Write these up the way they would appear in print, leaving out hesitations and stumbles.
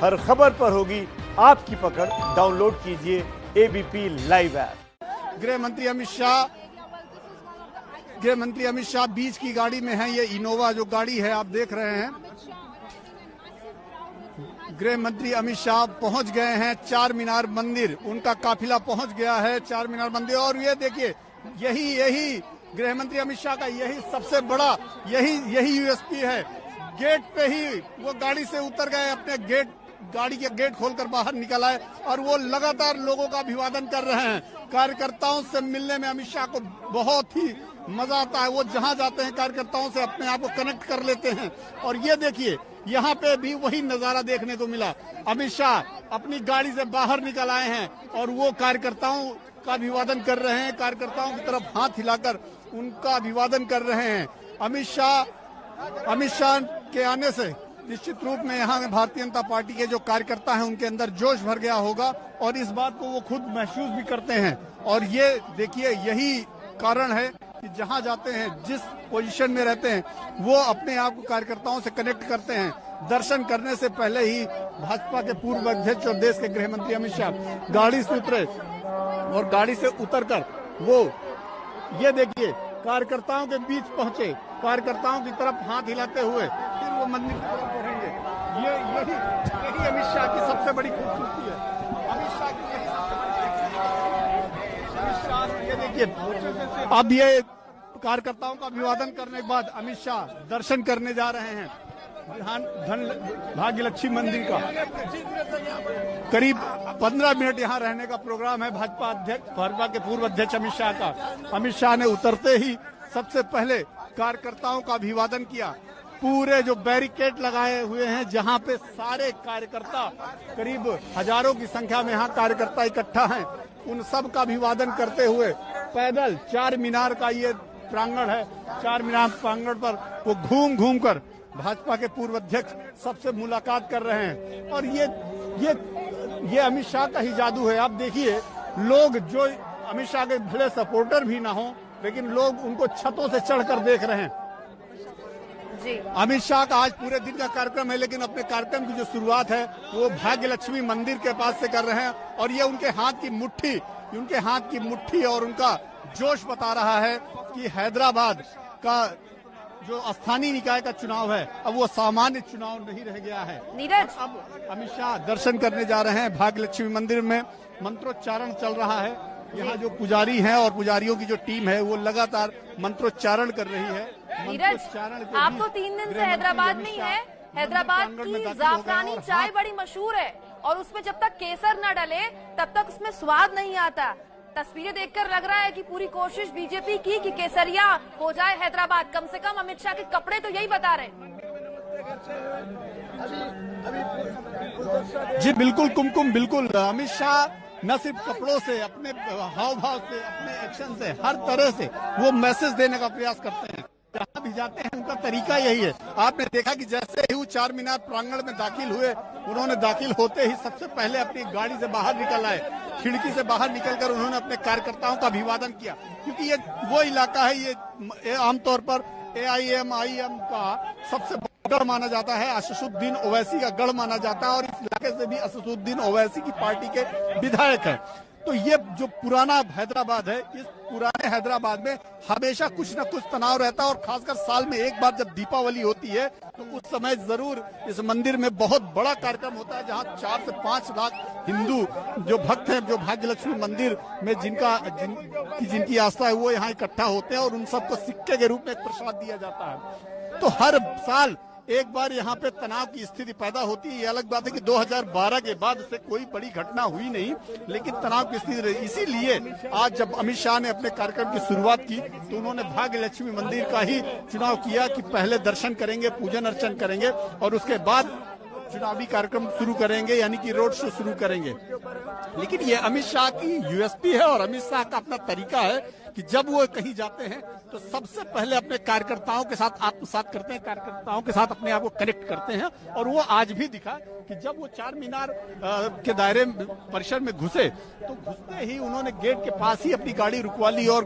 हर खबर पर होगी आपकी पकड़। डाउनलोड कीजिए एबीपी लाइव ऐप। गृह मंत्री अमित शाह बीच की गाड़ी में है। ये इनोवा जो गाड़ी है आप देख रहे हैं। गृह मंत्री अमित शाह पहुंच गए हैं चार मीनार मंदिर। उनका काफिला पहुंच गया है चार मीनार मंदिर। और ये देखिए यही गृह मंत्री अमित शाह का यही सबसे बड़ा यही यूएसपी है। गेट पे ही वो गाड़ी से उतर गए, अपने गाड़ी के गेट खोलकर बाहर निकल आए और वो लगातार लोगों का अभिवादन कर रहे हैं। कार्यकर्ताओं से मिलने में अमित शाह को बहुत ही मजा आता है। वो जहां जाते हैं कार्यकर्ताओं से अपने आप को कनेक्ट कर लेते हैं। और ये देखिए यहाँ पे भी वही नजारा देखने को मिला। अमित शाह अपनी गाड़ी से बाहर निकल आए हैं और वो कार्यकर्ताओं का अभिवादन कर रहे हैं। कार्यकर्ताओं की तरफ हाथ हिलाकर उनका अभिवादन कर रहे हैं। अमित शाह के आने से निश्चित रूप में यहाँ में भारतीय जनता पार्टी के जो कार्यकर्ता हैं उनके अंदर जोश भर गया होगा और इस बात को वो खुद महसूस भी करते हैं। और ये देखिए यही कारण है कि जहाँ जाते हैं, जिस पोजीशन में रहते हैं, वो अपने आप को कार्यकर्ताओं से कनेक्ट करते हैं। दर्शन करने से पहले ही भाजपा के पूर्व अध्यक्ष और देश के गृह मंत्री अमित शाह गाड़ी से उतरे और गाड़ी से उतरकर वो ये देखिए कार्यकर्ताओं के बीच पहुंचे। कार्यकर्ताओं की तरफ हाथ हिलाते हुए फिर वो मंदिर की तरफ बढ़ेंगे। यही अमित शाह की सबसे बड़ी खूबसूरती है। अमित शाह की यही सबसे बड़ी ये देखिए अब ये कार्यकर्ताओं का अभिवादन करने के बाद अमित शाह दर्शन करने जा रहे हैं भाग्यलक्ष्मी मंदिर का। करीब 15 मिनट यहाँ रहने का प्रोग्राम है भाजपा के पूर्व अध्यक्ष अमित शाह का। अमित शाह ने उतरते ही सबसे पहले कार्यकर्ताओं का अभिवादन किया। पूरे जो बैरिकेड लगाए हुए हैं जहाँ पे सारे कार्यकर्ता करीब हजारों की संख्या में यहाँ कार्यकर्ता इकट्ठा हैं, उन सब का अभिवादन करते हुए पैदल चार मीनार का ये प्रांगण है। चार मीनार प्रांगण पर वो घूम कर भाजपा के पूर्व अध्यक्ष सबसे मुलाकात कर रहे हैं। और ये अमित शाह का ही जादू है। आप देखिए लोग जो अमित शाह के भले सपोर्टर भी ना हो, लेकिन लोग उनको छतों से चढ़कर देख रहे हैं। जी। अमित शाह का आज पूरे दिन का कार्यक्रम है, लेकिन अपने कार्यक्रम की जो शुरुआत है वो भाग्यलक्ष्मी मंदिर के पास से कर रहे हैं। और ये उनके हाथ की मुट्ठी और उनका जोश बता रहा है कि हैदराबाद का जो स्थानीय निकाय का चुनाव है अब वो सामान्य चुनाव नहीं रह गया है। नीरज, अब अमित शाह दर्शन करने जा रहे हैं भाग्यलक्ष्मी मंदिर में। मंत्रोच्चारण चल रहा है। यहाँ जो पुजारी हैं और पुजारियों की जो टीम है वो लगातार मंत्रोच्चारण कर रही है। नीरज, आप तो 3 दिन से हैदराबाद में ही है। हैदराबाद की जाफरानी चाय बड़ी मशहूर है और उसमें जब तक केसर न डले तब तक उसमें स्वाद नहीं आता। तस्वीरें देखकर लग रहा है कि पूरी कोशिश बीजेपी की कि केसरिया हो जाए हैदराबाद। कम से कम अमित शाह के कपड़े तो यही बता रहे हैं। जी बिल्कुल कुमकुम, बिल्कुल। अमित शाह न सिर्फ कपड़ों से, अपने हाव भाव से, अपने एक्शन से, हर तरह से वो मैसेज देने का प्रयास करते हैं। जहाँ भी जाते हैं उनका तरीका यही है। आपने देखा कि जैसे ही वो चार मीनार प्रांगण में दाखिल हुए, उन्होंने दाखिल होते ही सबसे पहले अपनी गाड़ी से बाहर निकल आए। खिड़की से बाहर निकलकर उन्होंने अपने कार्यकर्ताओं का अभिवादन किया, क्योंकि ये वो इलाका है, ये आमतौर पर AIM का सबसे बड़ा गढ़ माना जाता है। असदुद्दीन ओवैसी का गढ़ माना जाता है और इस इलाके से भी असदुद्दीन ओवैसी की पार्टी के विधायक हैं। तो ये जो पुराना हैदराबाद है, इस पुराने हैदराबाद में हमेशा कुछ न कुछ तनाव रहता है। और खासकर साल में एक बार जब दीपावली होती है तो उस समय जरूर इस मंदिर में बहुत बड़ा कार्यक्रम होता है, जहां 4 से 5 लाख हिंदू जो भक्त हैं, जो भाग्यलक्ष्मी मंदिर में जिनकी आस्था है, वो यहाँ इकट्ठा होते हैं और उन सबको सिक्के के रूप में एक प्रसाद दिया जाता है। तो हर साल एक बार यहाँ पे तनाव की स्थिति पैदा होती है। ये अलग बात है कि 2012 के बाद से कोई बड़ी घटना हुई नहीं, लेकिन तनाव की स्थिति रही। इसीलिए आज जब अमित शाह ने अपने कार्यक्रम की शुरुआत की तो उन्होंने भाग्यलक्ष्मी मंदिर का ही चुनाव किया कि पहले दर्शन करेंगे, पूजन अर्चन करेंगे और उसके बाद चुनावी कार्यक्रम शुरू करेंगे, यानी कि रोड शो शुरू करेंगे। लेकिन ये अमित शाह की यूएसपी है और अमित शाह का अपना तरीका है कि जब वो कहीं जाते हैं तो सबसे पहले अपने कार्यकर्ताओं के साथ आत्मसात करते हैं, कार्यकर्ताओं के साथ अपने आप को कनेक्ट करते हैं। और वो आज भी दिखा कि जब वो चार मीनार के दायरे परिसर में घुसे तो घुसते ही उन्होंने गेट के पास ही अपनी गाड़ी रुकवा ली और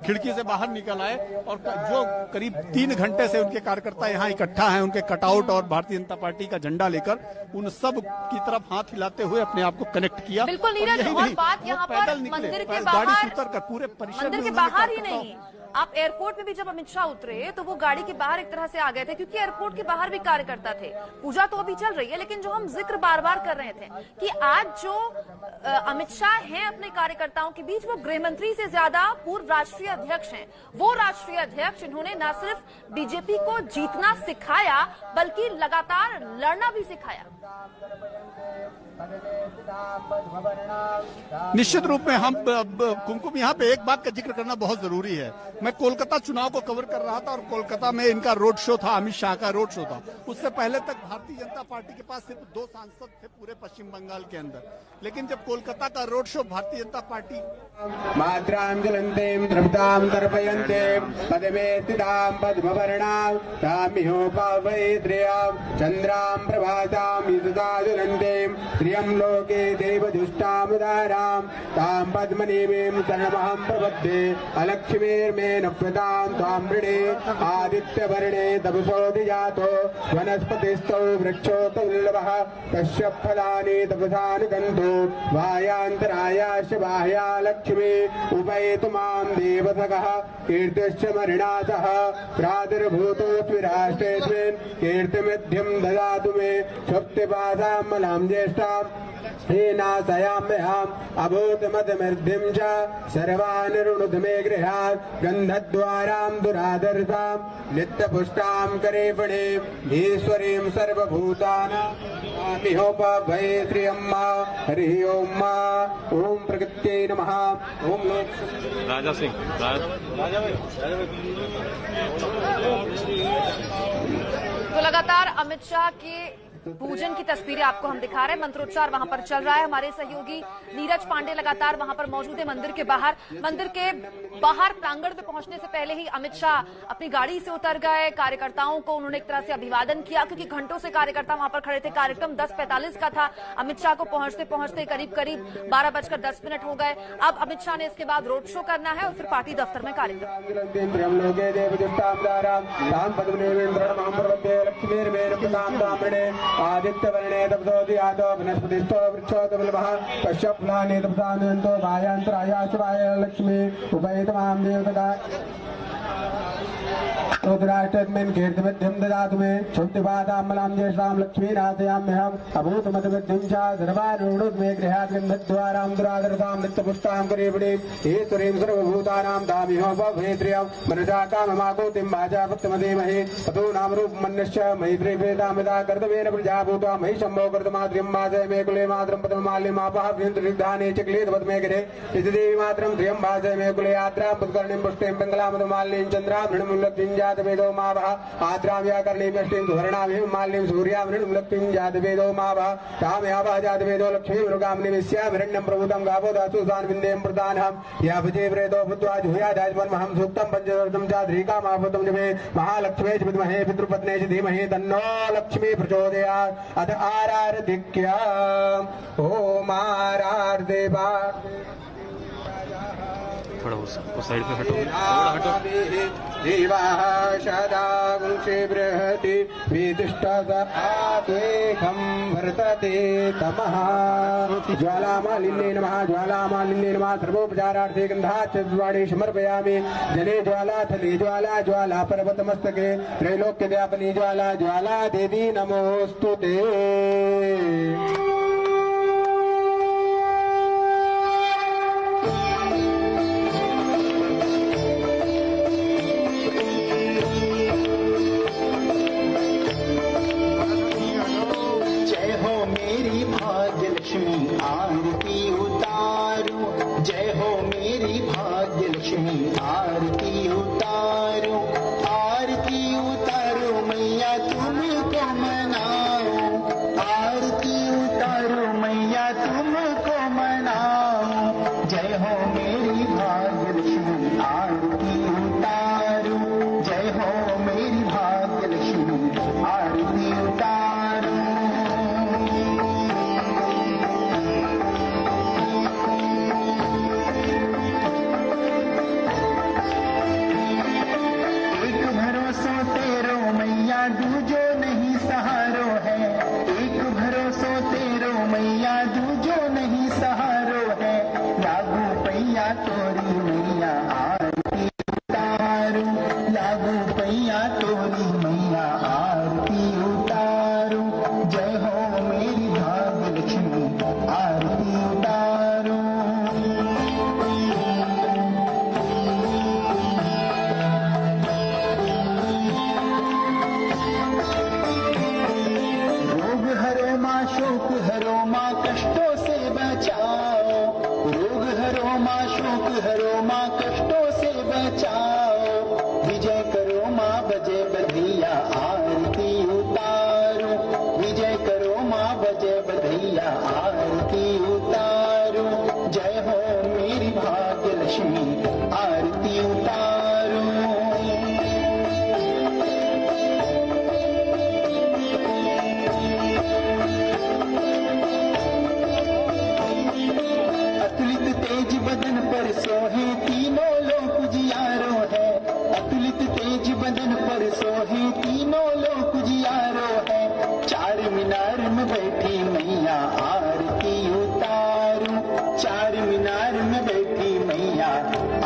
खिड़की से बाहर निकल आए। और जो करीब 3 घंटे से उनके कार्यकर्ता यहाँ इकट्ठा हैं, उनके कटआउट और भारतीय जनता पार्टी का झंडा लेकर उन सब की तरफ हाथ हिलाते हुए अपने आप को कनेक्ट किया। बिल्कुल नीरज, और बात यहाँ पर मंदिर के बाहर, गाड़ी से उतरकर पूरे परिसर मंदिर के बाहर ही नहीं, आप एयरपोर्ट में भी जब अमित शाह उतरे तो वो गाड़ी के बाहर एक तरह से आ गए थे, क्योंकि एयरपोर्ट के बाहर भी कार्यकर्ता थे। पूजा तो अभी चल रही है, लेकिन जो हम जिक्र बार बार कर रहे थे कि आज जो अमित शाह हैं अपने कार्यकर्ताओं के बीच, वो गृह मंत्री से ज्यादा पूर्व राष्ट्रीय अध्यक्ष हैं। वो राष्ट्रीय अध्यक्ष इन्होंने न सिर्फ बीजेपी को जीतना सिखाया बल्कि लगातार लड़ना भी सिखाया। निश्चित रूप में हम कुमकुम यहाँ पे एक बात का जिक्र करना बहुत जरूरी है। मैं कोलकाता चुनाव को कवर कर रहा था और कोलकाता में इनका रोड शो था, अमित शाह का रोड शो था। उससे पहले तक भारतीय जनता पार्टी के पास सिर्फ 2 सांसद थे पूरे पश्चिम बंगाल के अंदर, लेकिन जब कोलकाता का road show Bharatiya Janata party मात्रां ज्वलन्तीं द्रवितां तर्पयन्ते पदमे स्थितां पद्मवर्णां तामिहोपावैत्र्यां चन्द्रां प्रभातां यतता ज्वलन्तीं श्रियं लोके देवदुष्टामुदारां तां पद्मनीमीं शरणमहं प्रपद्ये अलक्ष्मीर्मे नप्यतां त्वां मृणे आदित्यवर्णे तपसोऽधिजातो वनस्पतिस्थौ वृक्षोऽत उल्लभः तस्य फलानि तपसानुगन्धो वायान्तरायाश्च बाह्या लक्ष्मी उपैतु मां देवसखः कीर्तिश्च मरिणासः प्रादुर्भूतोऽस्मि राष्ट्रेऽस्मिन् कीर्तिमिद्धिं ददातु मे क्षुप्तिपासां मलां ज्येष्ठां हीनाशयाम्यहम् अभूतमतमर्धिं च सर्वान् ऋणुत मे गृहात् गन्धद्वारां दुरादर्शां नित्यपुष्टां करेपणीम् ईश्वरीं सर्वभूतानां मिहोपभयत्र्यम्मा हरिः ओम् ओं प्रकृत्यै नमः ओं राजा सिंह तो लगातार अमित शाह के पूजन की तस्वीरें आपको हम दिखा रहे हैं। मंत्रोच्चार वहां पर चल रहा है। हमारे सहयोगी नीरज पांडे लगातार वहां पर मौजूद है। मंदिर के बाहर प्रांगण में पहुंचने से पहले ही अमित शाह अपनी गाड़ी से उतर गए। कार्यकर्ताओं को उन्होंने एक तरह से अभिवादन किया, क्योंकि घंटों से कार्यकर्ता वहां पर खड़े थे। कार्यक्रम 10:45 का था। अमित शाह को पहुंचते पहुंचते करीब 12:10 हो गए। अब अमित शाह ने इसके बाद रोड शो करना है और फिर पार्टी दफ्तर में कार्यक्रम। आदित्यवर्णे तपसोऽधिजातो वनस्पतिस्थो वृक्षोऽत उल्लभः तस्य फलानि तपसानुगन्धो वायान्तरायाश्च बाह्या लक्ष्मी उपैतु मां देवसखः रुद्राष्टस्मिन् कीर्तिमिद्धिं ददातु मे क्षुब्धिपातां मलां ज्येष्ठां लक्ष्मीनाथयाम्यहम् अभूतमतविद्धिं च सर्वान् ऋणुत मे गृहात् गन्धद्वारां दुरादर्शां नित्यपुष्टां करेपणीम् ईश्वरीं सर्वभूतानां तामिहोपभयत्र्यं मनसा काममाकुतिं वाचापत्यमधीमहि ततो नामरूपमन्यश्च मैत्रीभेदामिदा कर्तव्येन प्रजा भूत्वा मयि शम्भो कर्तमात्र्यं वाचय मे कुले मातरं पद्ममाल्यमापः व्यन्तरिग्धाने च क्लेदवत् मे गृहे इति देवी मातरं श्रियं वाचय मे कुले आद्रां पुष्करणीं पुष्टिं पिङ्गलामधुमाल्यं चन्द्रां मृणमुल्लक्ष्मीं जातवेदो मावः आद्रां व्याकरणीं यष्टिं सुवर्णाभिं माल्यं सूर्यां मृणमुल्लक्ष्मीं जातवेदो मावः तामयावः जातवेदो लक्ष्मीं मृगाम्निविश्यामिरण्यं प्रभुतं गावो दासु सान्विन्देयं प्रदानहं या विजयव्रेतो भूत्वा जुह्यादाजपन्महं सूक्तं पञ्चदशं चाद्रीकामाभूतं जपे महालक्ष्मे च विद्महे पितृपत्ने च धीमहि तन्नो लक्ष्मी प्रचोदयात् अथ आरार्धिक्या ओम आरार्देवा थोड़ा उस साइड पे हटो, थोड़ा हटो। देवाः सदा वंशे बृहति विदिष्टदेकं वर्तते तमः ज्वालामालिन्ये नमः ज्वालामालिन्ये नमः सर्वोपचारार्थे गन्धाच्चवाणी समर्पयामि जले ज्वाला थले ज्वाला ज्वाला पर्वतमस्तके त्रैलोक्यव्यापिनी ज्वाला ज्वाला देवी नमोऽस्तु ते। आरती उतारो जय हो मेरी भाग्य लक्ष्मी आरती उतारो मैया तुमको मनाओ आरती उतारो मैया तुमको मनाओ जय हो मेरी भाग्य लक्ष्मी मेरी भाग्य लक्ष्मी आरती उतारो। रोग हरो माँ, शोक हरो माँ, कष्टों से बचाओ। रोग हरो माँ, शोक हरो माँ, कष्टों से बचाओ। विजय करो माँ, बजे बधैया आरती उतारो। विजय करो माँ, बजे बधैया आरती उतारो। जय हो मेरी भाग्य लक्ष्मी आरती उतारो। अतुलित तेज बदन पर सोहे तीनों लोक जियारो है। अतुलित तेज बदन पर सोहे तीनों लोक जियारो है। चार मीनार में बैठी मैया आरती उतारो। चार मीनार में बैठी मैया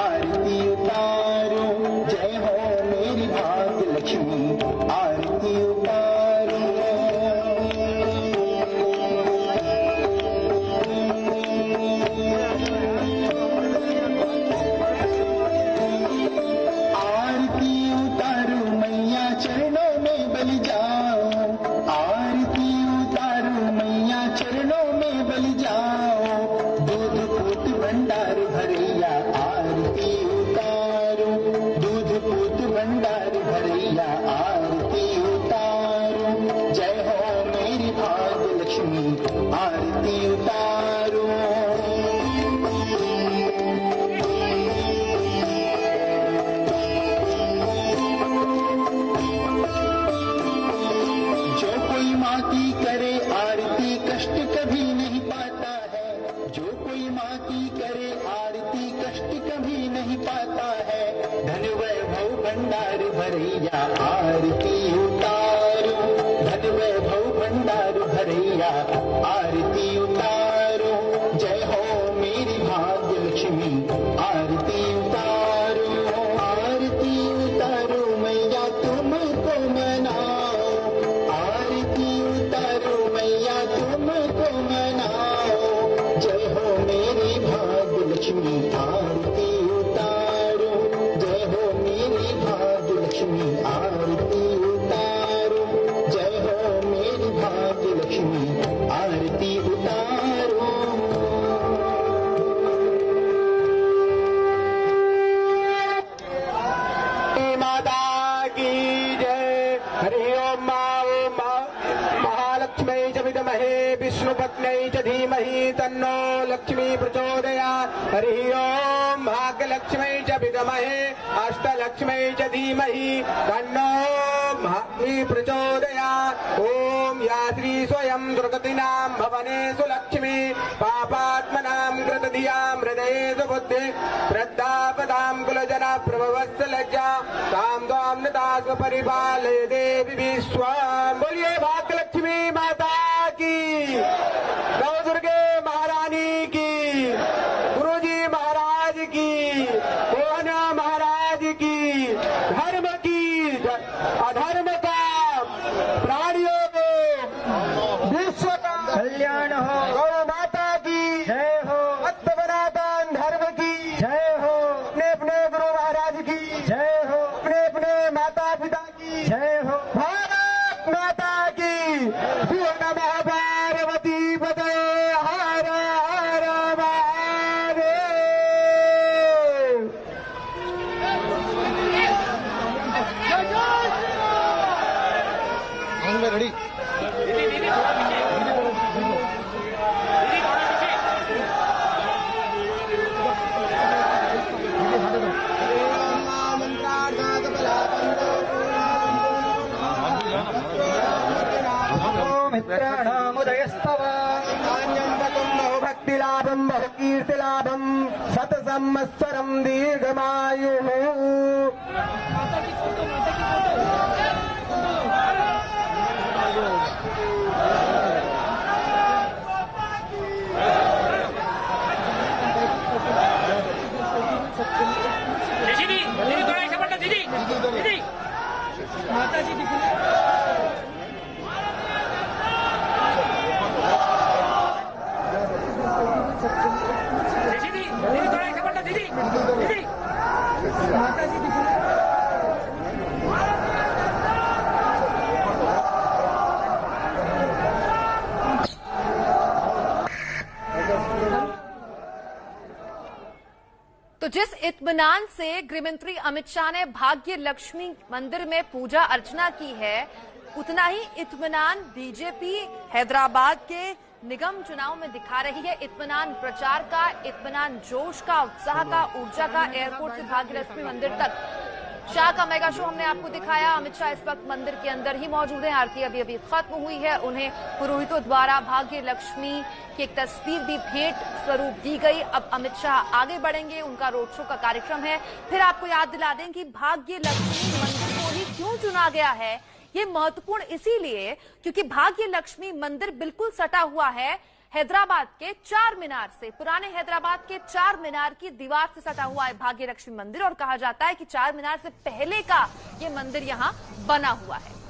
आरती उतारो। जय हो मेरी भाग्य लक्ष्मी आरती उतारो। आरती उतारो मैया चरणों में बल जाओ। आरती उतारो मैया चरणों में बल जाओ। दूध पूत भंडार भरैया आरती उतारो। दूध पूत भंडार भरैया आरती उतारो। जय हो मेरी भाग्य लक्ष्मी आरती उतारो। जो कोई माँ की करे आरती कष्ट कभी नहीं पाता है। जो कोई माँ की करे आरती कष्ट कभी नहीं पाता है। धन वैभव भंडार भरैया आरती उतारो। धन वैभव भंडार भरैया आरती उतारो। जय हो मेरी भाग्य लक्ष्मी आरती उतारो। आरती उतारो मैया तुमको मनाओ। आरती उतारो मैया तुमको मनाओ। जय हो मेरी भाग्य लक्ष्मी आरती उतारो। जय हो मेरी भाग्य लक्ष्मी आरती उतारो। जय हो मेरी भाग्य लक्ष्मी आरती उतारो। माता की जय। हरि ओम महालक्ष्मी च विद्महे विष्णुपत्न्यै च धीमहि तन्नो लक्ष्मी प्रचोदयात्। हरि ओम भाग्यलक्ष्मी च विद्महे अष्टलक्ष्मी च धीमहि तन्नो लक्ष्मी प्रचोदयात्। ओम या श्री स्वयं दुर्गतीनां भवनेषु लक्ष्मी पापात्मनां कृतधियां हृदयेषु बुद्धि श्रद्धापदां कुलजना प्रभवस्य लज्जा तां त्वां नतास्म परिपालय देवी विश्वां। बोलिए भाग्यलक्ष्मी माता की, नव दुर्गे महारानी की, गुरुजी महाराज की, मोहन महाराज की, धर्म की, अधर्म का, प्राणियों को, विश्व का कल्याण हो। गौ माता की जय हो। सत्य सनातन धर्म की जय हो। अपने अपने गुरु महाराज की जय हो। अपने अपने माता पिता की जय हो। भारत माता की। शिव नमः पार्वती पते हर हर महादेव। मित्राणामुदयस्तव बहु भक्तिलाभं बहु कीर्तिलाभं शत संवत्सरं दीर्घमायुः। माता जी तो जिस इत्मीनान से गृहमंत्री अमित शाह ने भाग्य लक्ष्मी मंदिर में पूजा अर्चना की है, उतना ही इत्मीनान बीजेपी हैदराबाद के निगम चुनाव में दिखा रही है। इत्मीनान प्रचार का, इत्मीनान जोश का, उत्साह का, ऊर्जा का। एयरपोर्ट से भाग्य लक्ष्मी मंदिर तक शाह का मेगा शो हमने आपको दिखाया। अमित शाह इस वक्त मंदिर के अंदर ही मौजूद हैं। आरती अभी अभी खत्म हुई है। उन्हें पुरोहितों द्वारा भाग्य लक्ष्मी की एक तस्वीर भी भेंट स्वरूप दी गई। अब अमित शाह आगे बढ़ेंगे, उनका रोड शो का कार्यक्रम है। फिर आपको याद दिला दें कि भाग्य लक्ष्मी मंदिर को ही क्यों चुना गया है। ये महत्वपूर्ण इसीलिए क्योंकि भाग्य लक्ष्मी मंदिर बिल्कुल सटा हुआ है हैदराबाद के चार मीनार से। पुराने हैदराबाद के चार मीनार की दीवार से सटा हुआ है भाग्य लक्ष्मी मंदिर, और कहा जाता है कि चार मीनार से पहले का ये मंदिर यहां बना हुआ है।